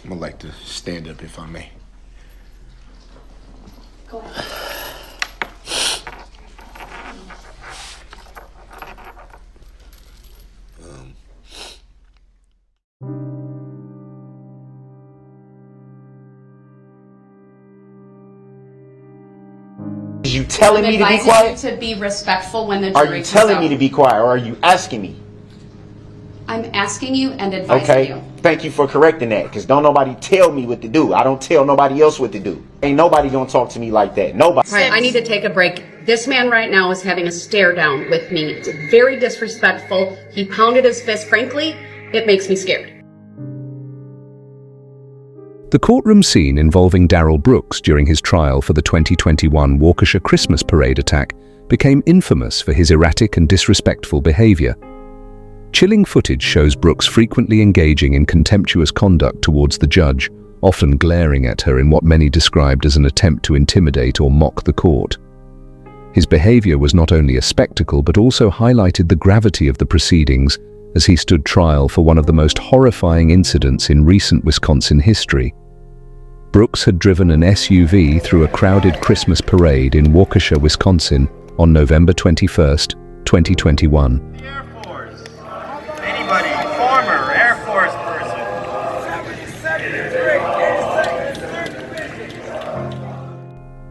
I'm gonna like to stand up if I may. Go ahead. You telling me to be advising quiet? you to be respectful when the Are jury you comes telling out. me to be quiet, or are you asking me? I'm asking you and advising Okay, you. thank you for correcting that, because don't nobody tell me what to do. I don't tell nobody else what to do. Ain't nobody gonna talk to me like that. Nobody. All right, I need to take a break. This man right now is having a stare down with me. It's very disrespectful. He pounded his fist. Frankly, it makes me scared. The courtroom scene involving Darrell Brooks during his trial for the 2021 Waukesha Christmas parade attack became infamous for his erratic and disrespectful behavior. Chilling footage shows Brooks frequently engaging in contemptuous conduct towards the judge, often glaring at her in what many described as an attempt to intimidate or mock the court. His behavior was not only a spectacle but also highlighted the gravity of the proceedings as he stood trial for one of the most horrifying incidents in recent Wisconsin history. Brooks had driven an SUV through a crowded Christmas parade in Waukesha, Wisconsin on November 21st, 2021. Air Force. Anybody, former Air Force person.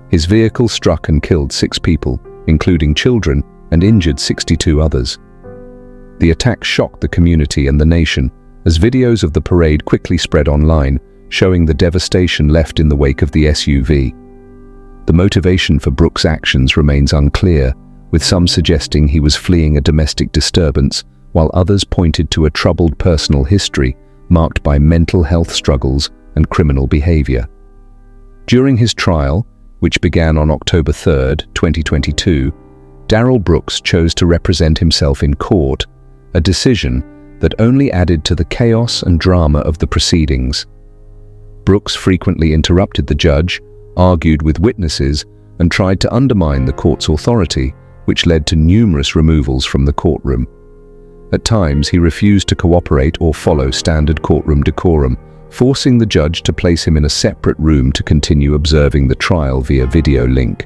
His vehicle struck and killed 6 people, including children, and injured 62 others. The attack shocked the community and the nation as videos of the parade quickly spread online, showing the devastation left in the wake of the SUV. The motivation for Brooks' actions remains unclear, with some suggesting he was fleeing a domestic disturbance, while others pointed to a troubled personal history marked by mental health struggles and criminal behavior. During his trial, which began on October 3, 2022, Darrell Brooks chose to represent himself in court, a decision that only added to the chaos and drama of the proceedings. Brooks frequently interrupted the judge, argued with witnesses, and tried to undermine the court's authority, which led to numerous removals from the courtroom. At times, he refused to cooperate or follow standard courtroom decorum, forcing the judge to place him in a separate room to continue observing the trial via video link.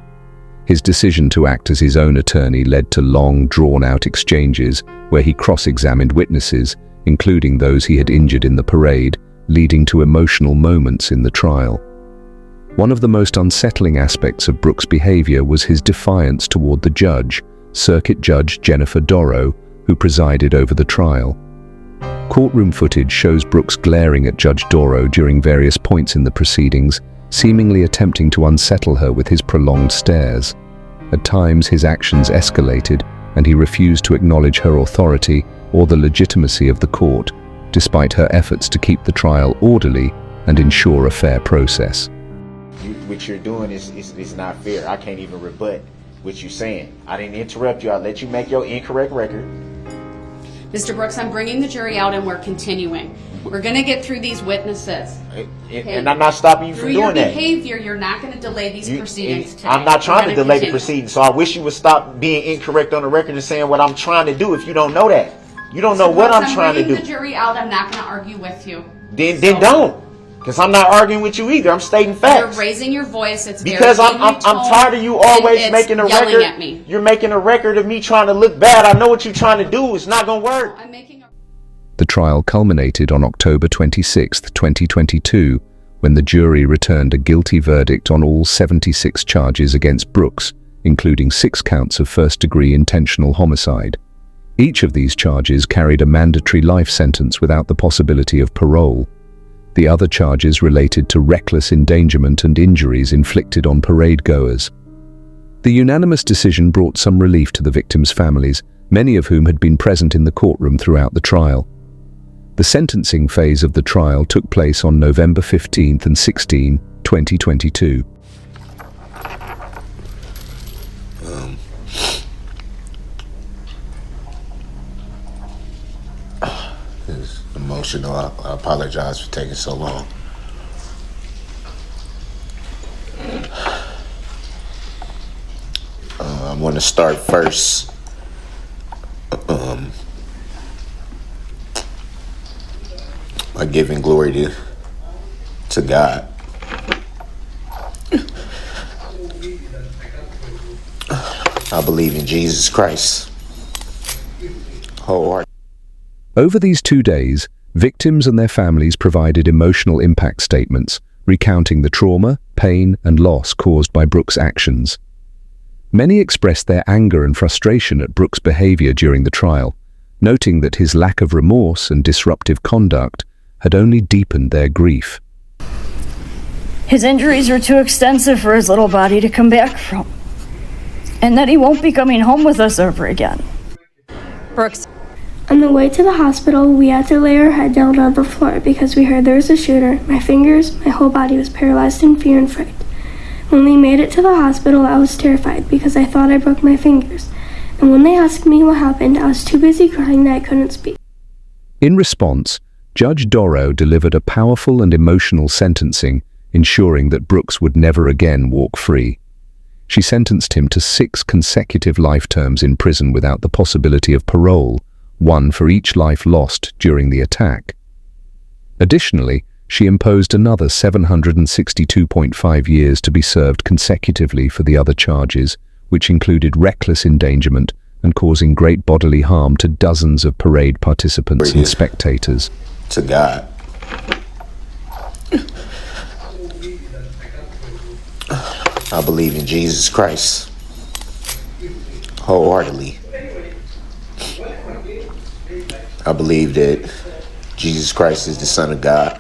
His decision to act as his own attorney led to long, drawn-out exchanges where he cross-examined witnesses, including those he had injured in the parade, leading to emotional moments in the trial. One of the most unsettling aspects of Brooks' behavior was his defiance toward the judge, Circuit Judge Jennifer Dorrow, who presided over the trial. Courtroom footage shows Brooks glaring at Judge Dorrow during various points in the proceedings, seemingly attempting to unsettle her with his prolonged stares. At times, his actions escalated, and he refused to acknowledge her authority or the legitimacy of the court, despite her efforts to keep the trial orderly and ensure a fair process. What you're doing is not fair. I can't even rebut what you're saying. I didn't interrupt you. I let you make your incorrect record. Mr. Brooks, I'm bringing the jury out and we're continuing. We're going to get through these witnesses. And I'm not stopping you from doing that. Through your behavior, you're not going to delay these proceedings today. I'm not trying to delay the continue. proceedings, so I wish you would stop being incorrect on the record and saying what I'm trying to do if you don't know that. You don't know what I'm trying to do. I'm bringing the jury out. I'm not going to argue with you. Then don't. Because I'm not arguing with you either. I'm stating facts. You're raising your voice. It's because very I'm tired of you always making a record. At me. You're making a record of me trying to look bad. I know what you're trying to do. It's not going to work. The trial culminated on October 26, 2022, when the jury returned a guilty verdict on all 76 charges against Brooks, including 6 counts of first-degree intentional homicide. Each of these charges carried a mandatory life sentence without the possibility of parole. The other charges related to reckless endangerment and injuries inflicted on parade-goers. The unanimous decision brought some relief to the victims' families, many of whom had been present in the courtroom throughout the trial. The sentencing phase of the trial took place on November 15 and 16, 2022. It's emotional. I apologize for taking so long. I'm going to start first. By giving glory to to God. I believe in Jesus Christ wholeheartedly. Over these 2 days, victims and their families provided emotional impact statements, recounting the trauma, pain, and loss caused by Brooks' actions. Many expressed their anger and frustration at Brooks' behavior during the trial, noting that his lack of remorse and disruptive conduct had only deepened their grief. His injuries are too extensive for his little body to come back from, and that he won't be coming home with us ever again. Brooks. On the way to the hospital, we had to lay our head down on the floor because we heard there was a shooter. My fingers, my whole body was paralyzed in fear and fright. When we made it to the hospital, I was terrified because I thought I broke my fingers. And when they asked me what happened, I was too busy crying that I couldn't speak. In response, Judge Darrell delivered a powerful and emotional sentencing, ensuring that Brooks would never again walk free. She sentenced him to 6 consecutive life terms in prison without the possibility of parole, 1 for each life lost during the attack. Additionally, she imposed another 762.5 years to be served consecutively for the other charges, which included reckless endangerment and causing great bodily harm to dozens of parade participants and spectators. To God. I believe in Jesus Christ wholeheartedly. I believe that Jesus Christ is the Son of God.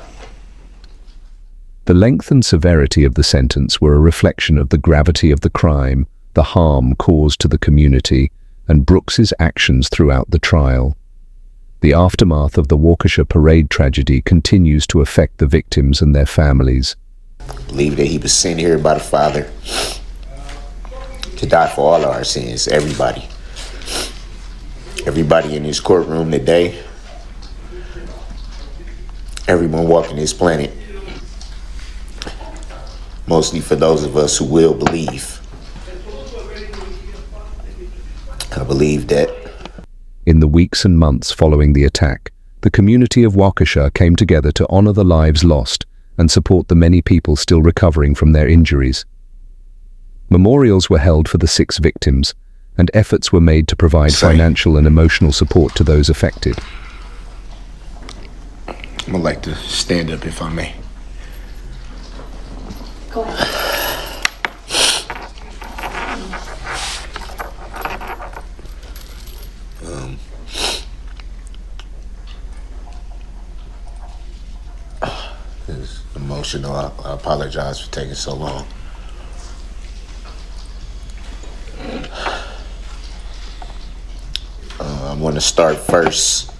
The length and severity of the sentence were a reflection of the gravity of the crime, the harm caused to the community, and Brooks's actions throughout the trial. The aftermath of the Waukesha parade tragedy continues to affect the victims and their families. I believe that he was sent here by the Father to die for all of our sins, everybody. Everybody in this courtroom today, everyone walking this planet, mostly for those of us who will believe. I believe that. In the weeks and months following the attack, the community of Waukesha came together to honor the lives lost and support the many people still recovering from their injuries. Memorials were held for the 6 victims, and efforts were made to provide financial and emotional support to those affected. I'm gonna like to stand up if I may. Go ahead. It's emotional. I apologize for taking so long. I want to start first